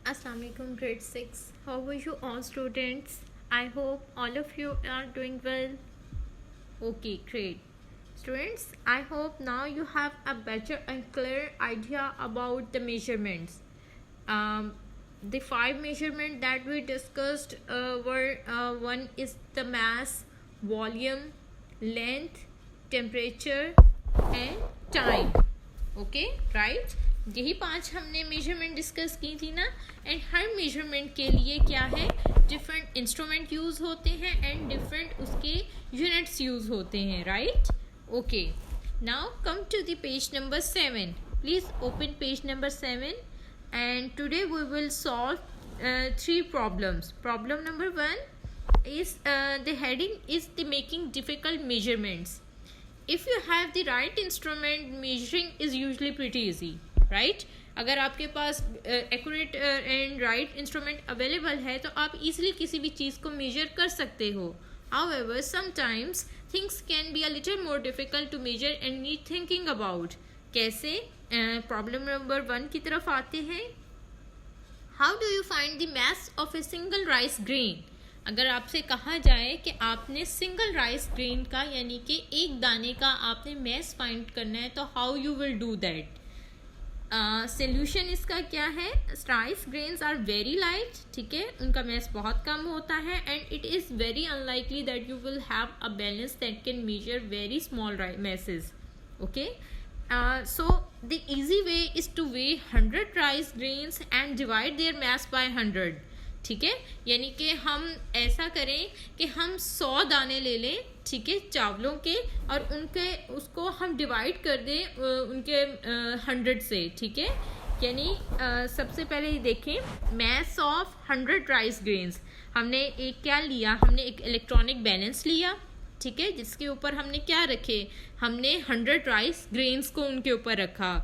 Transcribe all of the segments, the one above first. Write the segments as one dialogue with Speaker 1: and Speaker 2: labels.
Speaker 1: Assalamualaikum grade 6. How are you all students? I hope all of you are doing well. Okay, great. Students, I hope now you have a better and clear idea about the measurements. The 5 measurements that we discussed were one is the mass, volume, length, temperature and time. Okay right, यही 5 हमने measurement discuss की थी ना. And her measurement के लिए क्या है, different instrument use होते हैं एंड डिफरेंट उसके यूनिट्स यूज़ होते हैं. Right, okay. Now come to the page number 7. Please open page number 7 and today we will solve 3 problems. Problem number 1 is the heading is the making difficult measurements. If you have the right instrument, measuring is usually pretty easy, right? अगर आपके पास accurate and right instrument available है तो आप easily किसी भी चीज़ को measure कर सकते हो. However, sometimes things can be a little more difficult to measure and need thinking about. कैसे? Problem number 1 की तरफ आते हैं. How do you find the mass of a single rice grain? अगर आपसे कहा जाए कि आपने सिंगल राइस ग्रेन का यानी कि एक दाने का आपने मैस फाइंड करना है तो how you will do that. Solution इसका क्या है. Rice grains are very light, ठीक है, उनका मैस बहुत कम होता है and it is very unlikely that you will have a balance that can measure very small message. Okay, so the easy way is to weigh 100 rice grains and divide their mass by 100. ठीक है, यानी कि हम ऐसा करें कि हम 100 दाने ले लें, ठीक है, चावलों के, और उनके उसको हम डिवाइड कर दें उनके 100 से. ठीक है, यानी सबसे पहले ये देखें, मैस ऑफ 100 राइस ग्रेन्स. हमने एक क्या लिया, हमने एक इलेक्ट्रॉनिक बैलेंस लिया, ठीक है, जिसके ऊपर हमने क्या रखे, हमने 100 राइस ग्रेन्स को उनके ऊपर रखा.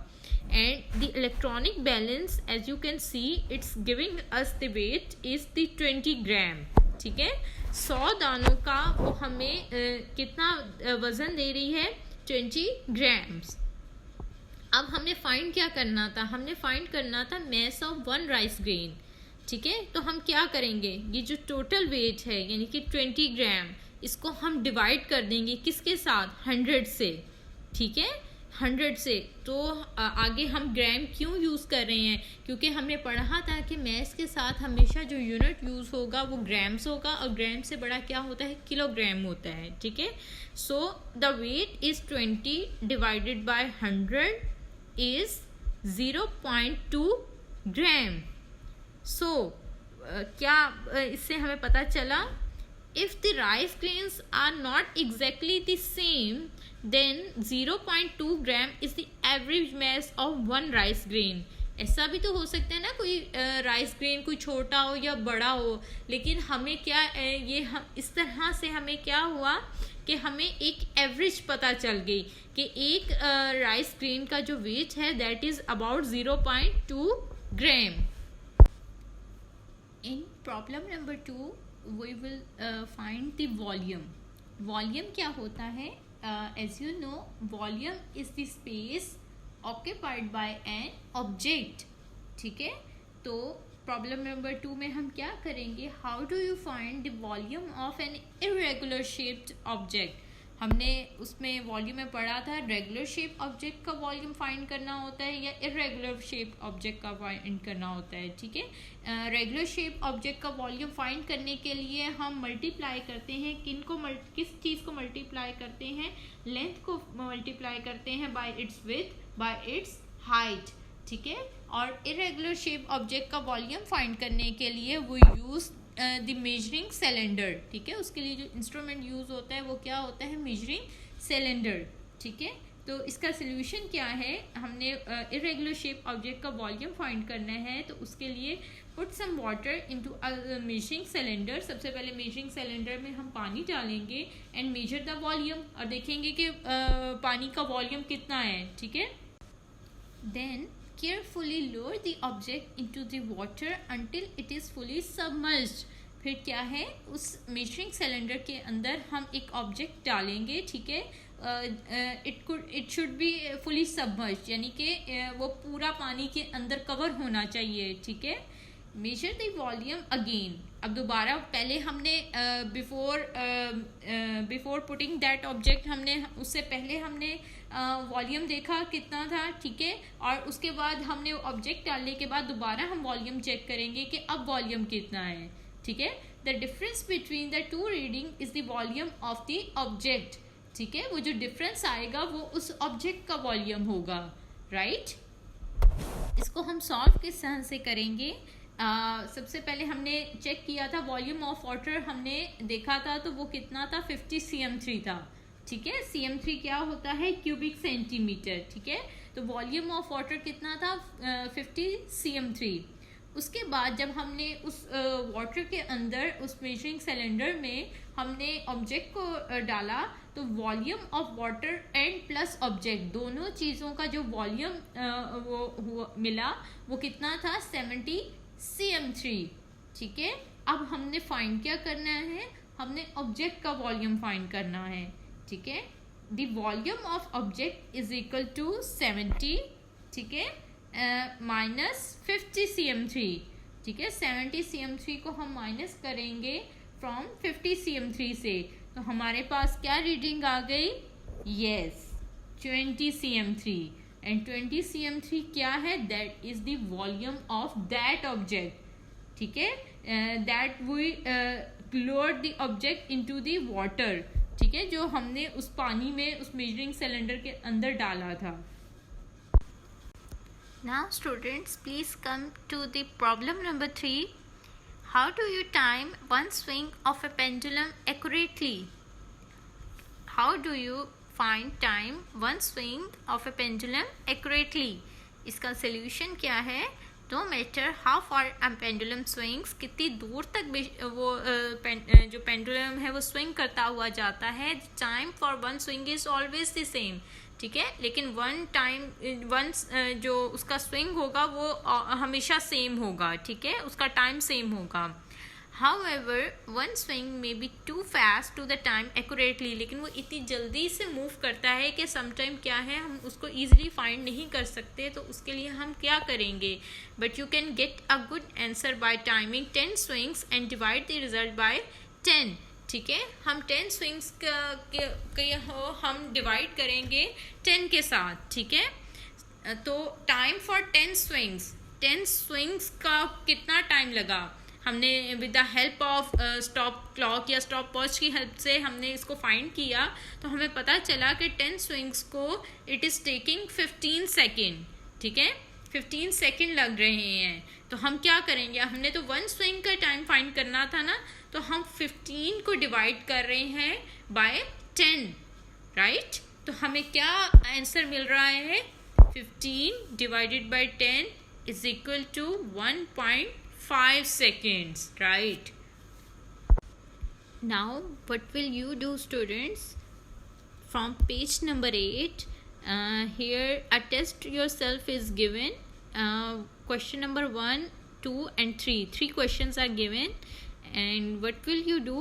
Speaker 1: And the electronic balance, as you can see, it's giving us the weight is the 20 gram. ठीक है, 100 दानों का वो हमें कितना वज़न दे रही है, 20 grams. अब हमने फाइंड क्या करना था, हमने फाइंड करना था मैस ऑफ 1 राइस ग्रेन. ठीक है, तो हम क्या करेंगे, ये जो टोटल वेट है यानी कि 20 ग्राम, इसको हम डिवाइड कर देंगे किसके साथ, 100 से. ठीक है, 100 से. तो आगे हम ग्राम क्यों यूज़ कर रहे हैं, क्योंकि हमने पढ़ा था कि मैस के साथ हमेशा जो यूनिट यूज़ होगा वो ग्राम्स होगा और ग्राम से बड़ा क्या होता है, किलोग्राम होता है. ठीक है, so the weight is 20 divided by 100 is 0.2 gram. So क्या इससे हमें पता चला, if the rice grains are not exactly the same, then 0.2 gram is the average mass of one rice grain. ऐसा भी तो हो सकता है ना, कोई राइस ग्रेन कोई छोटा हो या बड़ा हो, लेकिन हमें क्या ये हम इस तरह से हमें क्या हुआ कि हमें एक एवरेज पता चल गई कि एक राइस ग्रेन का जो वेट है that is about 0.2 gram. In problem number 2 we will find the volume. Volume क्या होता है, as you know, volume is the space occupied by an object. ठीक है, तो प्रॉब्लम नंबर 2 में हम क्या करेंगे, how do you find the volume of an irregular shaped object. हमने उसमें वॉल्यूम में पढ़ा था रेगुलर शेप ऑब्जेक्ट का वॉल्यूम फाइंड करना होता है या इरेगुलर शेप ऑब्जेक्ट का फाइंड करना होता है. ठीक है, रेगुलर शेप ऑब्जेक्ट का वॉल्यूम फाइंड करने के लिए हम मल्टीप्लाई करते हैं, किस चीज़ को मल्टीप्लाई करते हैं, लेंथ को मल्टीप्लाई करते हैं bye it's width bye it's height. ठीक है, और इरेगुलर शेप ऑब्जेक्ट का वॉल्यूम फाइंड करने के लिए वो यूज़ द मेजरिंग सिलेंडर. ठीक है, उसके लिए जो इंस्ट्रूमेंट यूज़ होता है वो क्या होता है, मेजरिंग सिलेंडर. ठीक है, तो इसका सोल्यूशन क्या है, हमने इरेगुलर शेप ऑब्जेक्ट का वॉल्यूम फाइंड करना है तो उसके लिए put some water into a measuring cylinder. सबसे पहले मेजरिंग सिलेंडर में हम पानी डालेंगे एंड मेजर द वॉल्यूम और देखेंगे कि पानी का वॉल्यूम कितना है. ठीक है, then carefully lower the object into the water until it is fully submerged. फिर क्या है, उस मेजरिंग सिलेंडर के अंदर हम एक ऑब्जेक्ट डालेंगे. ठीक है, it should be fully submerged, यानी कि वो पूरा पानी के अंदर कवर होना चाहिए. ठीक है, मेजर द वॉल्यूम अगेन। अब दोबारा, पहले हमने बिफोर पुटिंग दैट ऑब्जेक्ट, हमने उससे पहले हमने वॉल्यूम देखा कितना था, ठीक है। और उसके बाद हमने ऑब्जेक्ट डालने के बाद दोबारा हम वॉल्यूम चेक करेंगे कि अब वॉल्यूम कितना है, ठीक है। The difference between the two reading is the volume of the object, ठीक है। वो जो डिफरेंस आएगा वो उस ऑब्जेक्ट का वॉल्यूम होगा, राइट। इसको हम सॉल्व किस तरह से करेंगे। सबसे पहले हमने चेक किया था वॉल्यूम ऑफ वाटर, हमने देखा था तो वो कितना था, 50 cm3 था, ठीक है। cm3 क्या होता है, क्यूबिक सेंटीमीटर, ठीक है। तो वॉल्यूम ऑफ वाटर कितना था, 50 cm3। उसके बाद जब हमने उस वाटर के अंदर उस मेजरिंग सिलेंडर में हमने ऑब्जेक्ट को डाला, तो volume of water and plus object दोनों चीज़ों का जो वॉल्यूम वो मिला वो कितना था, 70 cm3, ठीक है। अब हमने फाइंड क्या करना है, हमने ऑब्जेक्ट का वॉल्यूम फाइंड करना है, ठीक है। The volume of object is equal to 70, ठीक है, माइनस 50 cm3, ठीक है। 70 cm3 को हम माइनस करेंगे फ्रॉम 50 cm3 से, तो हमारे पास क्या रीडिंग आ गई, यस 20 cm3। एंड 20 cm3 क्या है, that is the volume of that object, ठीक है। That we lower the object into the water, ठीक है, जो हमने उस पानी में उस मेजरिंग सिलेंडर के अंदर डाला था। Now students, please come to the problem number 3. How do you time one swing of a pendulum accurately? How do you find time one swing of a pendulum accurately? इसका solution क्या है, no matter how far a pendulum swings, कितनी दूर तक वो जो pendulum है वो swing करता हुआ जाता है, time for one swing is always the same, ठीक है। लेकिन वन जो उसका स्विंग होगा वो हमेशा सेम होगा, ठीक है, उसका टाइम सेम होगा। However, one swing may be too fast to the time accurately, लेकिन वो इतनी जल्दी से मूव करता है कि समटाइम क्या है, हम उसको easily फाइंड नहीं कर सकते, तो उसके लिए हम क्या करेंगे, but you can get a good answer by timing 10 swings and divide the result by 10, ठीक है। हम 10 स्विंग्स हम डिवाइड करेंगे 10 के साथ, ठीक है। तो टाइम फॉर 10 स्विंग्स का कितना टाइम लगा, हमने with the help of stop clock या स्टॉप वॉच की हेल्प से हमने इसको फाइंड किया, तो हमें पता चला कि 10 स्विंग्स को इट इज़ टेकिंग 15 सेकेंड, ठीक है, 15 सेकेंड लग रहे हैं। तो हम क्या करेंगे, हमने तो वन स्विंग का टाइम फाइंड करना था ना, तो हम 15 को डिवाइड कर रहे हैं बाय 10, राइट। तो हमें क्या आंसर मिल रहा है, 15 divided by 10 is equal to 1.5 seconds, right? Now what will you do, students? From page number 8, here a test yourself is given. Question number 1, 2 and 3 questions are given, and what will you do,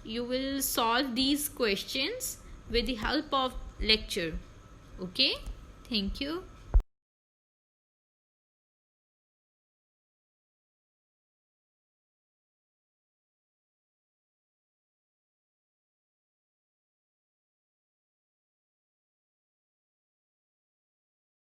Speaker 1: you will solve these questions with the help of lecture, okay? Thank you.